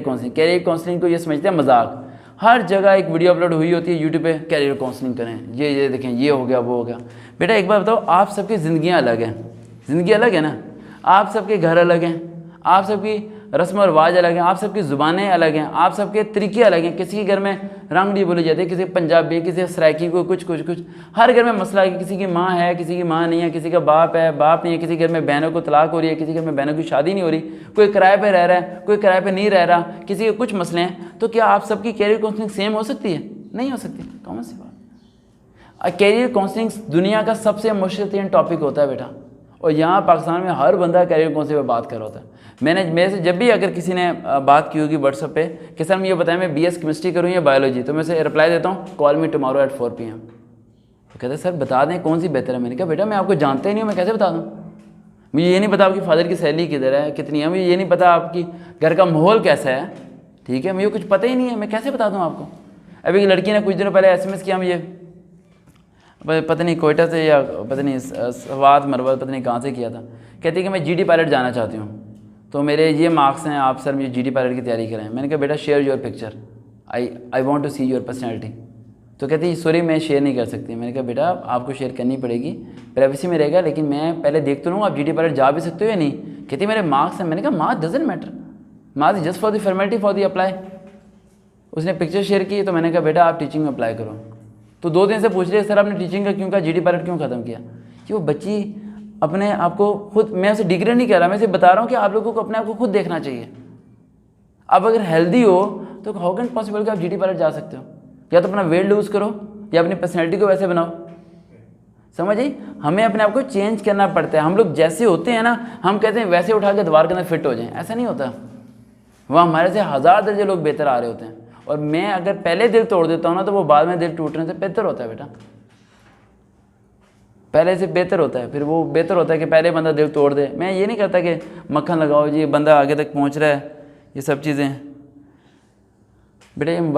Counselling, career counselling को ये समझते हैं मजाक। हर जगह एक वीडियो अपलोड हुई होती है यूट्यूब पे, कैरियर काउंसलिंग करें, ये देखें, ये हो गया वो हो गया। बेटा एक बार बताओ, आप सबकी ज़िंदगियाँ अलग हैं, ज़िंदगी अलग है ना, आप सबके घर अलग हैं, आप सबकी रस्म और रिवाज अलग हैं, आप सबकी ज़ुबानें अलग हैं, आप सबके तरीके अलग हैं। किसी के घर में रंगड़ी बोली जाती है, किसी पंजाबी, किसी सराइकी को कुछ कुछ कुछ। हर घर में मसला है कि किसी की माँ है, किसी की माँ नहीं है, किसी का बाप है, बाप नहीं है, किसी घर में बहनों को तलाक हो रही है, किसी घर में बहनों की शादी नहीं हो रही, कोई किराए पे रह रहा है, कोई किराए पे नहीं रह रहा, किसी के कुछ मसले हैं। तो क्या आप सबकी कैरियर काउंसलिंग सेम हो सकती है? नहीं हो सकती। कौन सी बात। कैरियर काउंसलिंग दुनिया का सबसे मुश्किल टॉपिक होता है बेटा, और यहाँ पाकिस्तान में हर बंदा कैरियर काउंसलिंग पर बात कर रहा होता है। मेरे से जब भी अगर किसी ने बात की होगी व्हाट्सएप पे कि सर मैं ये बताएं मैं BS केमिस्ट्री करूँ या बायोलॉजी, तो मैं से रिप्लाई देता हूँ call me tomorrow at 4 PM। तो कहते सर बता दें कौन सी बेहतर है। मैंने कहा बेटा मैं आपको जानते ही नहीं हूँ, मैं कैसे बता दूँ? मुझे ये नहीं पता आपकी फादर की सैलरी किधर है, कितनी है, मुझे ये नहीं पता आपकी घर का माहौल कैसा है, ठीक है, मुझे कुछ पता ही नहीं है, मैं कैसे बता दूँ आपको? अभी एक लड़की ने कुछ दिनों पहले SMS किया मुझे, पता नहीं कोयटा से या पता नहीं सवात मरवत पता नहीं कहाँ से किया था। कहती कि मैं GD पायलट जाना चाहती हूँ, तो मेरे ये मार्क्स हैं, आप सर मुझे GD पायलट की तैयारी करें। मैंने कहा बेटा share your picture, I want to see your personality. तो कहती सॉरी मैं शेयर नहीं कर सकती। मैंने कहा बेटा आपको शेयर करनी पड़ेगी, प्राइवेसी में रहेगा, लेकिन मैं पहले देख तो लूँ आप GD पायलट जा भी सकते हो या नहीं। कहती मेरे मार्क्स हैं। मैंने कहा marks doesn't matter, marks just for the formality for the apply. उसने पिक्चर शेयर की, तो मैंने कहा बेटा आप टीचिंग में अप्लाई करो। तो 2 दिन से पूछ रहे सर आपने टीचिंग का क्यों कहा, GD पायलट क्यों ख़त्म किया? कि वो बच्ची अपने आप को खुद, मैं उसे डिग्री नहीं कह रहा, मैं उसे बता रहा हूँ कि आप लोगों को अपने आप को खुद देखना चाहिए। आप अगर हेल्दी हो तो हाउ कैन पॉसिबल कि आप GD पायलट जा सकते हो? या तो अपना वेट लूज़ करो या अपनी पर्सनैलिटी को वैसे बनाओ। समझ आई? हमें अपने आप को चेंज करना पड़ता है। हम लोग जैसे होते हैं ना, हम कहते हैं वैसे उठा के दीवार के अंदर फिट हो जाएं, ऐसा नहीं होता। वहाँ हमारे से 1000 दर्जे लोग बेहतर आ रहे होते हैं, और मैं अगर पहले दिल तोड़ देता हूँ ना, तो वो बाद में दिल टूटने से बेहतर होता है बेटा, पहले से बेहतर होता है। फिर वो बेहतर होता है कि पहले बंदा दिल तोड़ दे। मैं ये नहीं कहता कि मक्खन लगाओ जी बंदा आगे तक पहुँच रहा है, ये सब चीज़ें। बेटा ये मोबाइल